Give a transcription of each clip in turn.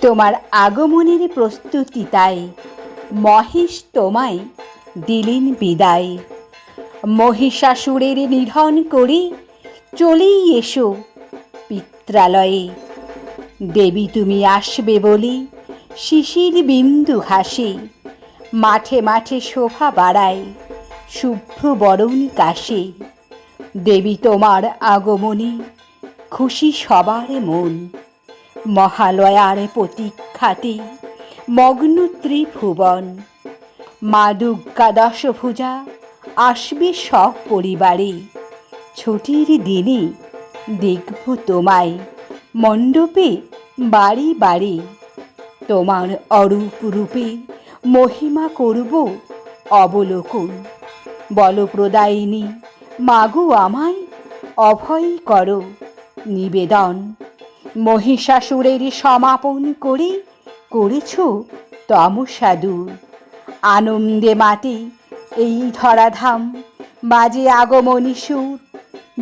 তোমার আগমনের প্রস্তুতি তাই মহেশ তোমায় দিলেন বিদায়। মহিষাসুরের নিধন করে চলেই এসো পিত্রালয়ে। দেবী তুমি আসবে বলে শিশির বিন্দু ঘাসে মাঠে মাঠে শোভা বাড়ায় শুভ্র বরণ কাশে। দেবী তোমার আগমনে খুশি সবার মন, মহালয়ার প্রতীক্ষাতে মগ্ন ত্রিভুবন। মা দুর্গা দশভুজা আসবে সপরিবারে, ছুটির দিনে দেখব তোমায় মণ্ডপে বাড়ি বাড়ি। তোমার অরূপ রূপে মহিমা করব অবলোকন। বলপ্রদায়িনী মাগো আমায় অভয় করো নিবেদন। মহিষাসুরের সমাপন করে করেছ তমসা দূর। আনন্দে মাতে এই ধরাধাম, বাজে আগমনী সুর।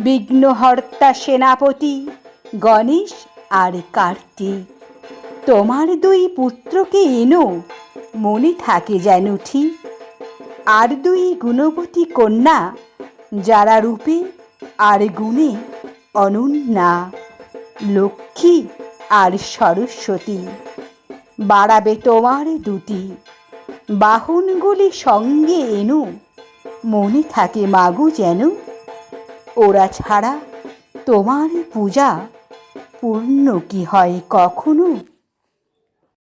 বিঘ্নহর্তা সেনাপতি গণেশ আর কার্তিক, তোমার দুই পুত্রকে এনো মনে থাকে যেন ঠিক। আর দুই গুণবতী কন্যা, যারা রূপে আর গুণে অনন্যা, লক্ষ্মী আর সরস্বতী। বাড়াবে তোমার দুটি বাহনগুলি সঙ্গে এনো মনে থাকে মাগো যেন। ওরা ছাড়া তোমার পূজা পূর্ণ কি হয় কখনো।